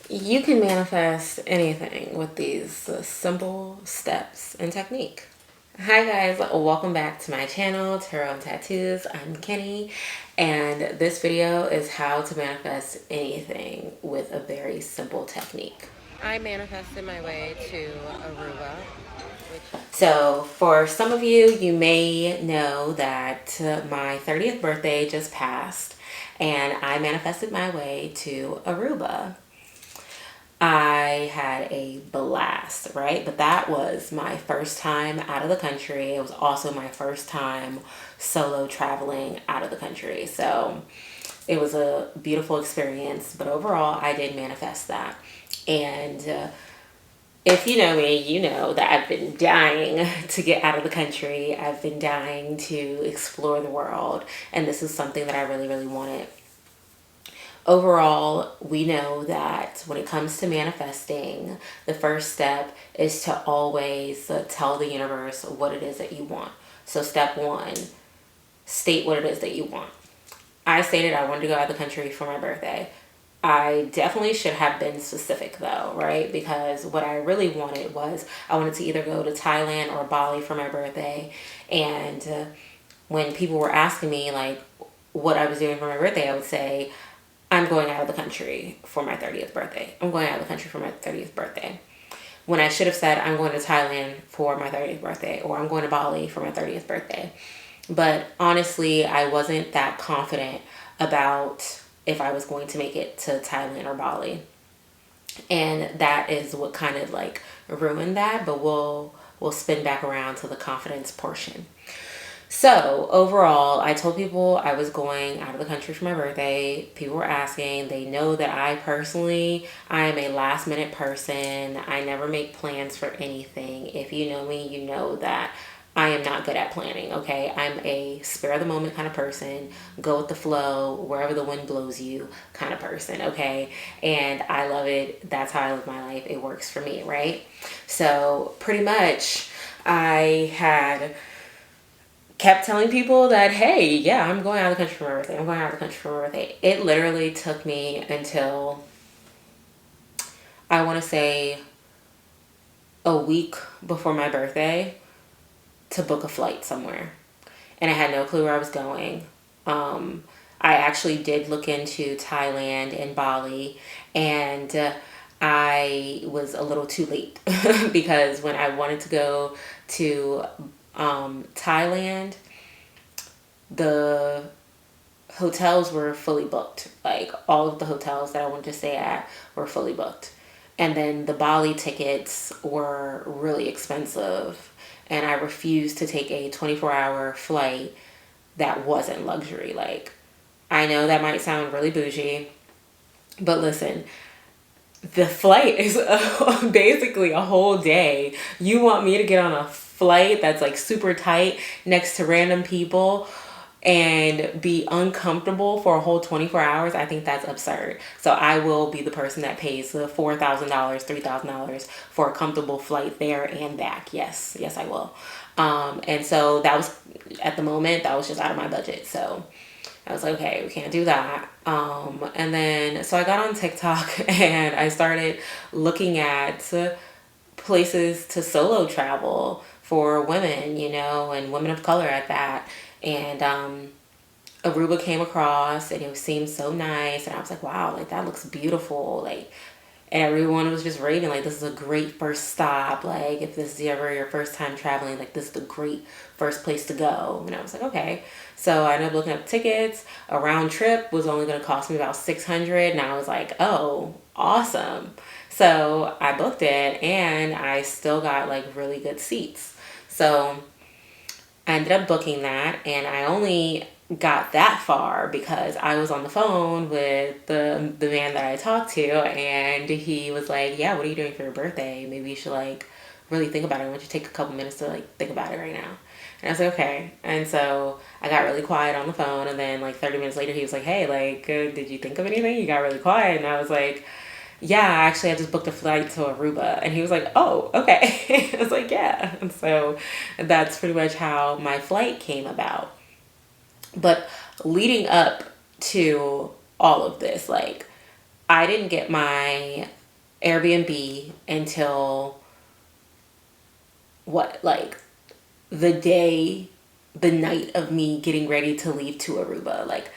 You can manifest anything with these simple steps and technique. Hi guys, welcome back to my channel, Tarot and Tattoos. I'm Kenny, and this video is how to manifest anything with a very simple technique. I manifested my way to Aruba. So for some of you, you may know that my 30th birthday just passed, and I manifested my way to Aruba. I had a blast, right? But that was my first time out of the country. It was also my first time solo traveling out of the country. So it was a beautiful experience. But overall, I did manifest that. And if you know me, you know that I've been dying to get out of the country. I've been dying to explore the world. And this is something that I really, really wanted. Overall, we know that when it comes to manifesting, the first step is to always tell the universe what it is that you want. So step one, state what it is that you want. I stated I wanted to go out of the country for my birthday. I definitely should have been specific though, right? Because what I really wanted was I wanted to either go to Thailand or Bali for my birthday. And when people were asking me like what I was doing for my birthday, I would say, I'm going out of the country for my 30th birthday. I'm going out of the country for my 30th birthday. When I should have said, I'm going to Thailand for my 30th birthday, or I'm going to Bali for my 30th birthday. But honestly, I wasn't that confident about if I was going to make it to Thailand or Bali. And that is what kind of like ruined that, but we'll spin back around to the confidence portion. So overall, I told people I was going out of the country for my birthday. People were asking. They know that I am a last minute person. I never make plans for anything. If you know me, you know that I am not good at planning, okay? I'm a spare of the moment kind of person, go with the flow, wherever the wind blows you kind of person, okay? And I love it. That's how I live my life. It works for me, right? So pretty much I had kept telling people that, hey, yeah, I'm going out of the country for my birthday. I'm going out of the country for my birthday. It literally took me until, I want to say, a week before my birthday to book a flight somewhere. And I had no clue where I was going. I actually did look into Thailand and Bali, and I was a little too late because when I wanted to go to Thailand, the hotels were fully booked. Like all of the hotels that I wanted to stay at were fully booked. And then the Bali tickets were really expensive. And I refused to take a 24-hour flight that wasn't luxury. Like, I know that might sound really bougie, but listen, the flight is basically a whole day. You want me to get on a flight that's like super tight next to random people and be uncomfortable for a whole 24 hours? I think that's absurd. So I will be the person that pays the $4,000, $3,000 for a comfortable flight there and back. Yes, I will. And so that was, at the moment, that was just out of my budget. So I was like, okay, we can't do that. And then, so I got on TikTok and I started looking at places to solo travel for women, you know, and women of color at that. And Aruba came across and it seemed so nice. And I was like, wow, like that looks beautiful. Like, and everyone was just raving, like, this is a great first stop. Like, if this is ever your first time traveling, like, this is the great first place to go. And I was like, okay. So I ended up looking up tickets. A round trip was only going to cost me about $600. And I was like, oh, awesome. So I booked it and I still got like really good seats. So I ended up booking that, and I only got that far because I was on the phone with the man that I talked to, and he was like, yeah, what are you doing for your birthday? Maybe you should like really think about it. Why don't you take a couple minutes to like think about it right now? And I was like, okay. And so I got really quiet on the phone, and then like 30 minutes later he was like, hey, like did you think of anything? You got really quiet. And I was like, yeah, actually, I just booked a flight to Aruba. And he was like, oh, okay. I was like, yeah. And so that's pretty much how my flight came about. But leading up to all of this, like, I didn't get my Airbnb until what, like the night of me getting ready to leave to Aruba. Like,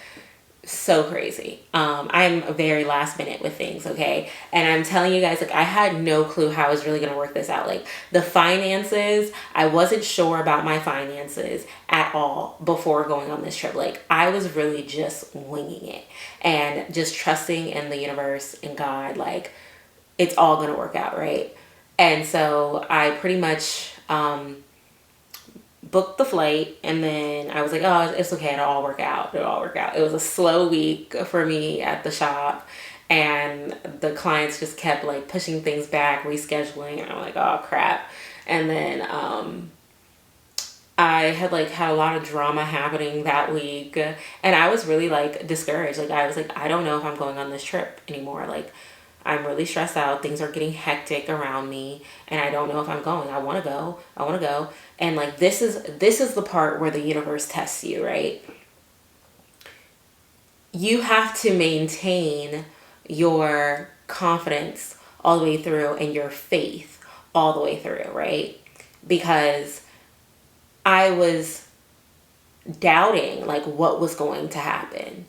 so crazy. I'm very last minute with things, okay? And I'm telling you guys, like, I had no clue how I was really gonna work this out. Like, the finances, I wasn't sure about my finances at all before going on this trip. Like, I was really just winging it and just trusting in the universe and God, like, it's all gonna work out, right? And so I pretty much booked the flight, and then I was like, oh, it's okay, it'll all work out. It'll all work out. It was a slow week for me at the shop, and the clients just kept like pushing things back, rescheduling, and I'm like, oh crap. And then I had a lot of drama happening that week, and I was really like discouraged. Like, I was like, I don't know if I'm going on this trip anymore. Like, I'm really stressed out. Things are getting hectic around me, and I don't know if I'm going. I want to go. I want to go. And like, this is the part where the universe tests you, right? You have to maintain your confidence all the way through and your faith all the way through, right? Because I was doubting like what was going to happen.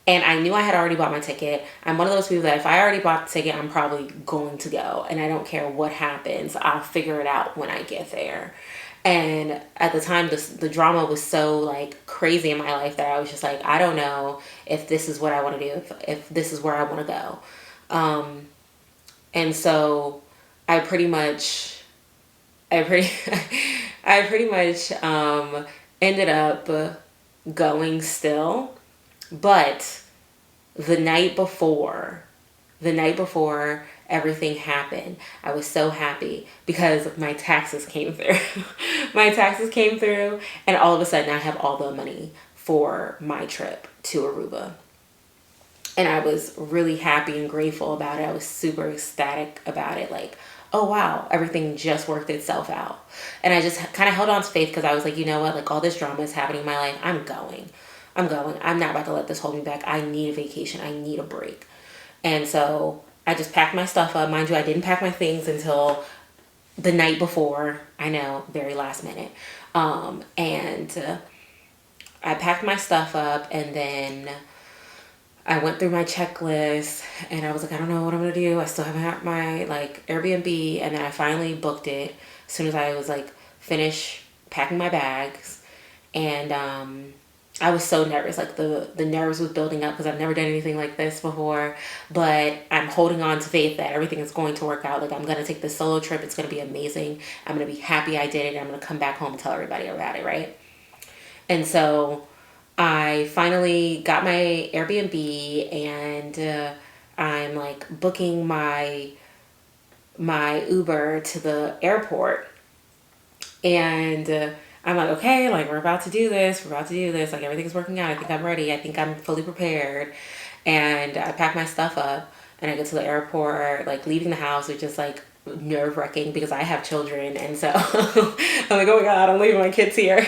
And I knew I had already bought my ticket. I'm one of those people that if I already bought the ticket, I'm probably going to go. And I don't care what happens. I'll figure it out when I get there. And at the time, the drama was so like crazy in my life that I was just like, I don't know if this is what I want to do, if this is where I want to go. And so I pretty much, I pretty, I pretty much ended up going still. But the night before everything happened, I was so happy because my taxes came through. My taxes came through, and all of a sudden I have all the money for my trip to Aruba. And I was really happy and grateful about it. I was super ecstatic about it. Like, oh wow, everything just worked itself out. And I just kind of held on to faith because I was like, you know what? Like, all this drama is happening in my life. I'm going. I'm not about to let this hold me back. I need a vacation. I need a break. And so I just packed my stuff up. Mind you, I didn't pack my things until the night before. I know, very last minute. And I packed my stuff up, and then I went through my checklist, and I was like, I don't know what I'm going to do. I still haven't had my like Airbnb. And then I finally booked it as soon as I was like finished packing my bags. And I was so nervous. Like, the nerves was building up because I've never done anything like this before. But I'm holding on to faith that everything is going to work out. Like, I'm going to take this solo trip. It's going to be amazing. I'm going to be happy I did it. I'm going to come back home and tell everybody about it, right? And so I finally got my Airbnb, and I'm like booking my Uber to the airport. And I'm like, okay, like, we're about to do this. Like, everything's working out. I think I'm ready. I think I'm fully prepared. And I pack my stuff up, and I get to the airport, like, leaving the house, which is like nerve wracking because I have children. And so I'm like, oh my God, I'm leaving my kids here.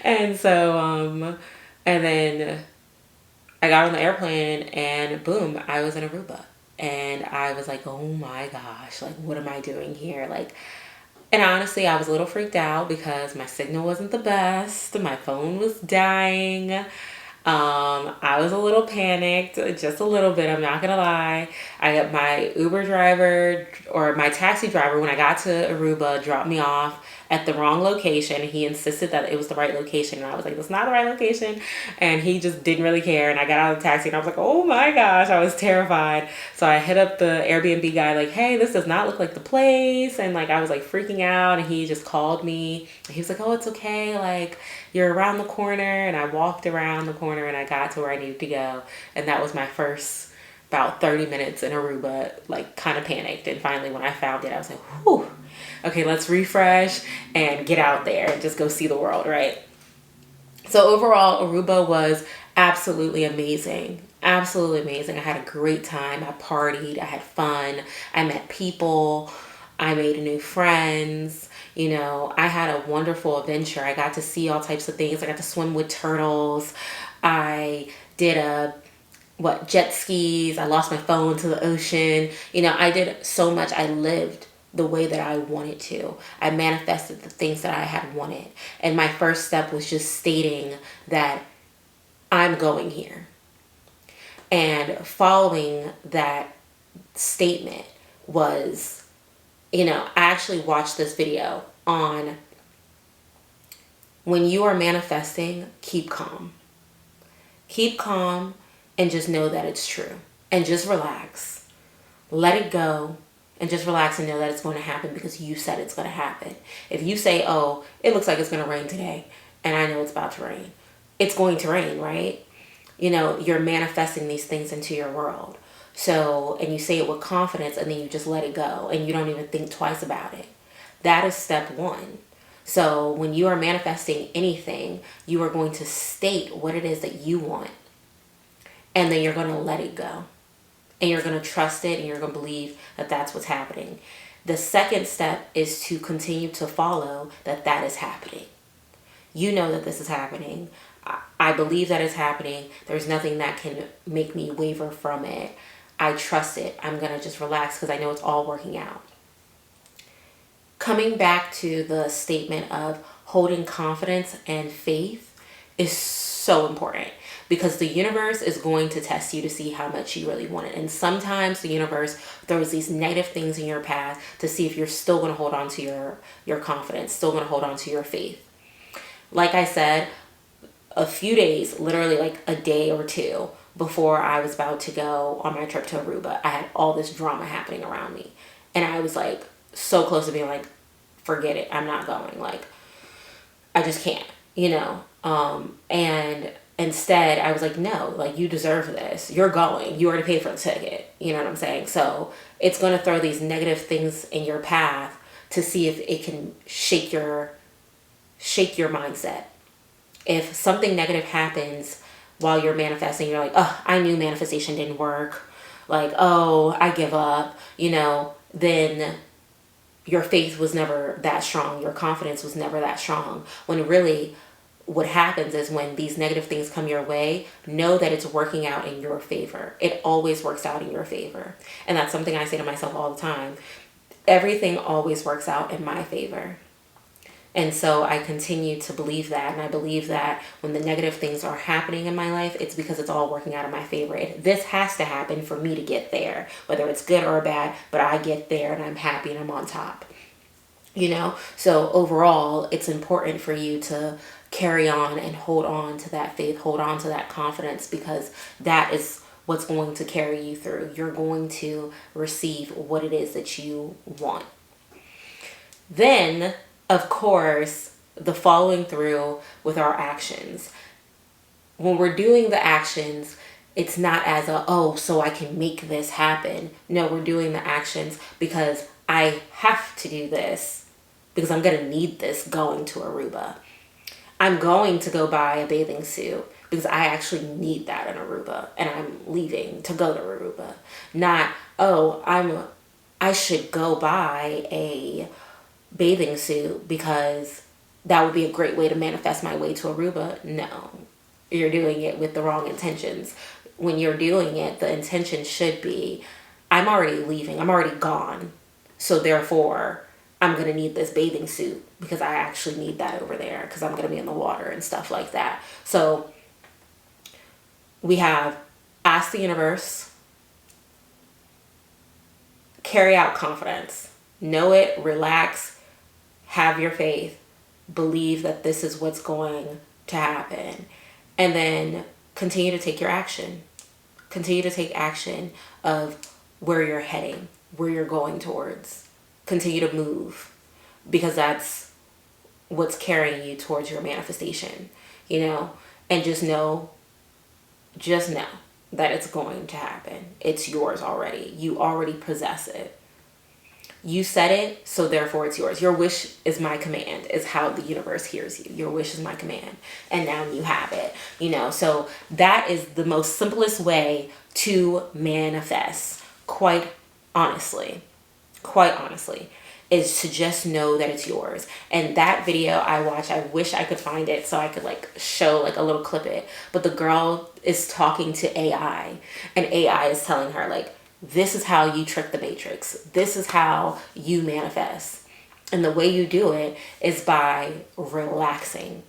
And so, and then I got on the airplane, and boom, I was in Aruba. And I was like, oh my gosh, like, what am I doing here? Like, and honestly, I was a little freaked out because my signal wasn't the best. My phone was dying. I was a little panicked, just a little bit, I'm not gonna lie. I got my Uber driver, or my taxi driver, when I got to Aruba, dropped me off at the wrong location. He insisted that it was the right location, and I was like, that's not the right location. And he just didn't really care. And I got out of the taxi, and I was like, oh my gosh, I was terrified. So I hit up the Airbnb guy, like, hey, this does not look like the place. And like, I was like freaking out, and he just called me. He was like, oh, it's okay, like, you're around the corner. And I walked around the corner, and I got to where I needed to go. And that was my first about 30 minutes in Aruba, like, kind of panicked. And finally, when I found it, I was like, whew, okay, let's refresh and get out there and just go see the world, right? So overall, Aruba was absolutely amazing. Absolutely amazing. I had a great time. I partied. I had fun. I met people. I made new friends. You know, I had a wonderful adventure. I got to see all types of things. I got to swim with turtles. I did a jet skis. I lost my phone to the ocean. I did so much. I lived the way that I wanted to. I manifested the things that I had wanted. And my first step was just stating that I'm going here. And following that statement was, I actually watched this video on when you are manifesting, keep calm. Keep calm and just know that it's true. And just relax. Let it go and just relax and know that it's going to happen because you said it's going to happen. If you say, oh, it looks like it's going to rain today, and I know it's about to rain, it's going to rain, right? You're manifesting these things into your world. So, and you say it with confidence and then you just let it go and you don't even think twice about it. That is step one. So when you are manifesting anything, you are going to state what it is that you want. And then you're going to let it go. And you're going to trust it and you're going to believe that that's what's happening. The second step is to continue to follow that is happening. You know that this is happening. I believe that it's happening. There's nothing that can make me waver from it. I trust it. I'm going to just relax because I know it's all working out. Coming back to the statement of holding confidence and faith is so important because the universe is going to test you to see how much you really want it. And sometimes the universe throws these negative things in your path to see if you're still going to hold on to your confidence, still going to hold on to your faith. Like I said, a few days, literally like a day or two before I was about to go on my trip to Aruba, I had all this drama happening around me. And I was like so close to being like, forget it, I'm not going. Like, I just can't, and instead I was like, no, like you deserve this. You're going. You already paid for the ticket. You know what I'm saying? So it's going to throw these negative things in your path to see if it can shake your mindset. If something negative happens while you're manifesting, you're like, oh, I knew manifestation didn't work. Like, oh, I give up, then your faith was never that strong. Your confidence was never that strong. When really what happens is when these negative things come your way, know that it's working out in your favor. It always works out in your favor. And that's something I say to myself all the time. Everything always works out in my favor. And so I continue to believe that. And I believe that when the negative things are happening in my life, it's because it's all working out in my favor. This has to happen for me to get there, whether it's good or bad, but I get there and I'm happy and I'm on top. So overall, it's important for you to carry on and hold on to that faith, hold on to that confidence, because that is what's going to carry you through. You're going to receive what it is that you want. Then, of course, the following through with our actions. When we're doing the actions, it's not as so I can make this happen. No, we're doing the actions because I have to do this because I'm going to need this going to Aruba. I'm going to go buy a bathing suit because I actually need that in Aruba and I'm leaving to go to Aruba. Not, I should go buy a bathing suit because that would be a great way to manifest my way to Aruba. No, you're doing it with the wrong intentions. When you're doing it, the intention should be, I'm already leaving, I'm already gone. So therefore, I'm going to need this bathing suit because I actually need that over there because I'm going to be in the water and stuff like that. So we have ask the universe, carry out confidence, know it, relax, have your faith, believe that this is what's going to happen, and then continue to take your action. Continue to take action of where you're heading, where you're going towards. Continue to move because that's what's carrying you towards your manifestation, and just know that it's going to happen. It's yours already. You already possess it. You said it, so therefore it's yours. Your wish is my command, is how the universe hears you. Your wish is my command. And now you have it. So that is the most simplest way to manifest, quite honestly. is to just know that it's yours. And that video I watched, I wish I could find it so I could like show like a little clip it. But the girl is talking to AI, and AI is telling her like, this is how you trick the matrix. This is how you manifest. And the way you do it is by relaxing.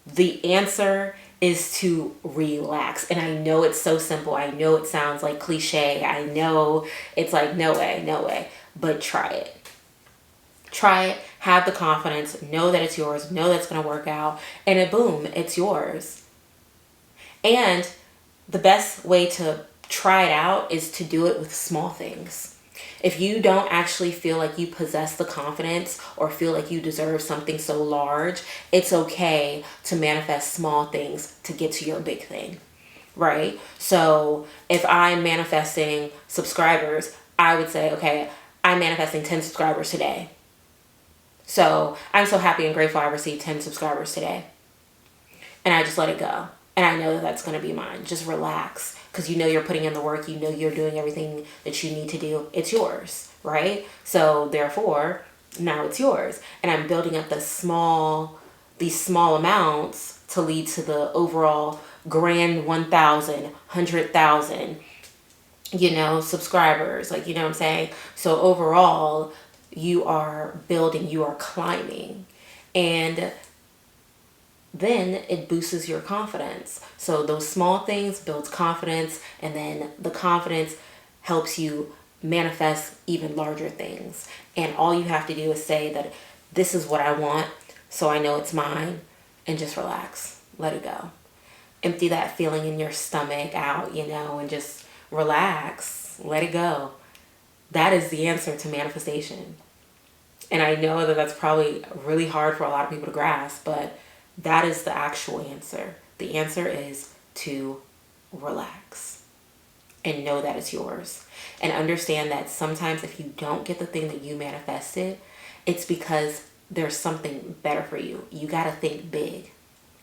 The answer is to relax. And I know it's so simple. I know it sounds like cliche. I know it's like, no way, no way. But try it. Try it. Have the confidence. Know that it's yours. Know that's going to work out. And then boom, it's yours. And the best way to try it out is to do it with small things. If you don't actually feel like you possess the confidence or feel like you deserve something so large, it's okay to manifest small things to get to your big thing, right? So if I'm manifesting subscribers, I would say, okay, I'm manifesting 10 subscribers today. So I'm so happy and grateful I received 10 subscribers today. And I just let it go. And I know that that's going to be mine. Just relax. Because you know you're putting in the work, you know you're doing everything that you need to do. It's yours, right? So therefore, now it's yours. And I'm building up these small amounts to lead to the overall grand 1,000, 100,000, subscribers. Like, you know what I'm saying? So overall, you are building, you are climbing. And then it boosts your confidence. So those small things builds confidence, and then the confidence helps you manifest even larger things. And all you have to do is say that this is what I want, so I know it's mine, and just relax. Let it go. Empty that feeling in your stomach out, and just relax. Let it go. That is the answer to manifestation. And I know that that's probably really hard for a lot of people to grasp, but that is the actual answer. The answer is to relax and know that it's yours. And understand that sometimes if you don't get the thing that you manifested, it's because there's something better for you. You got to think big.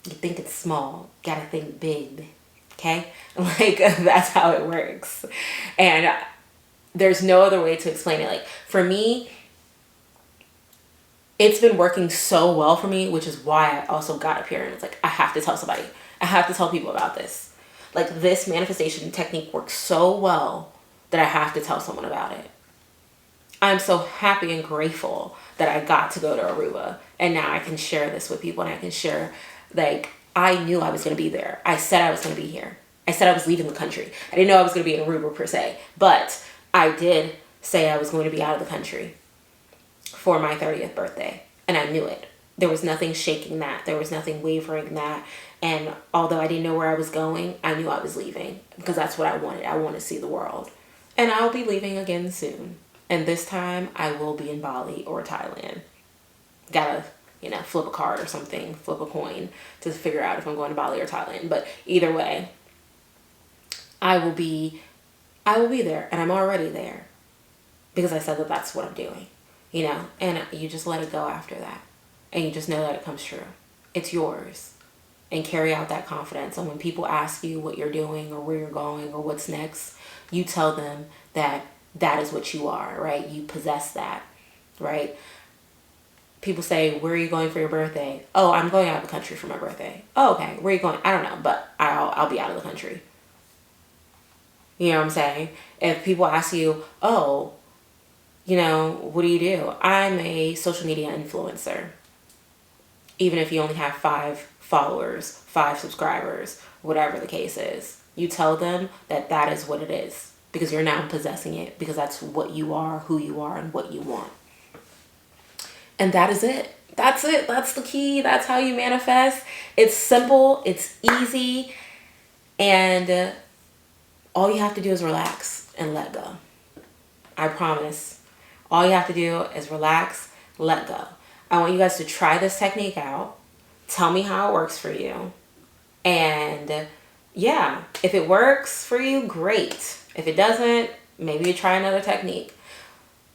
You think it's small. You got to think big. Okay? Like, that's how it works. And there's no other way to explain it. Like, for me, it's been working so well for me, which is why I also got up here and it's like, I have to tell somebody. I have to tell people about this. Like, this manifestation technique works so well that I have to tell someone about it. I'm so happy and grateful that I got to go to Aruba, and now I can share this with people, and I can share, like, I knew I was going to be there. I said I was going to be here. I said I was leaving the country. I didn't know I was going to be in Aruba per se, but I did say I was going to be out of the country for my 30th birthday. And I knew it. There was nothing shaking that. There was nothing wavering that. And although I didn't know where I was going, I knew I was leaving because that's what I wanted. I want to see the world. And I'll be leaving again soon. And this time I will be in Bali or Thailand. Gotta, flip a card or something, flip a coin to figure out if I'm going to Bali or Thailand. But either way, I will be there, and I'm already there because I said that that's what I'm doing. And you just let it go after that. And you just know that it comes true. It's yours. And carry out that confidence. And when people ask you what you're doing or where you're going or what's next, you tell them that that is what you are, right? You possess that, right? People say, where are you going for your birthday? Oh, I'm going out of the country for my birthday. Oh, okay. Where are you going? I don't know, but I'll be out of the country. You know what I'm saying? If people ask you, oh, what do you do? I'm a social media influencer. Even if you only have 5 followers, 5 subscribers, whatever the case is, you tell them that that is what it is because you're now possessing it because that's what you are, who you are, and what you want. And that is it. That's it. That's the key. That's how you manifest. It's simple. It's easy. And all you have to do is relax and let go. I promise. All you have to do is relax, let go. I want you guys to try this technique out. Tell me how it works for you. And yeah, if it works for you, great. If it doesn't, maybe you try another technique.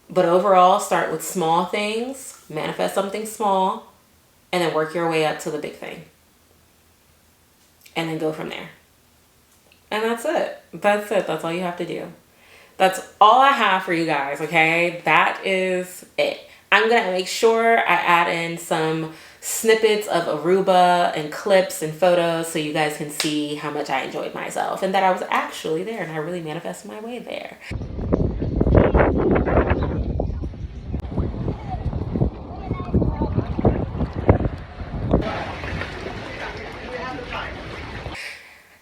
But overall, start with small things, manifest something small, and then work your way up to the big thing. And then go from there. And that's it. That's it. That's all you have to do. That's all I have for you guys, okay? That is it. I'm going to make sure I add in some snippets of Aruba and clips and photos so you guys can see how much I enjoyed myself and that I was actually there and I really manifested my way there.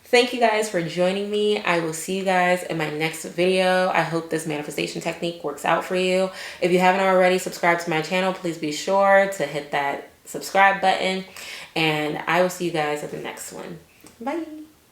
Thank you guys for joining me. I will see you guys in my next video. I hope this manifestation technique works out for you. If you haven't already subscribed to my channel, please be sure to hit that subscribe button. And I will see you guys at the next one. Bye.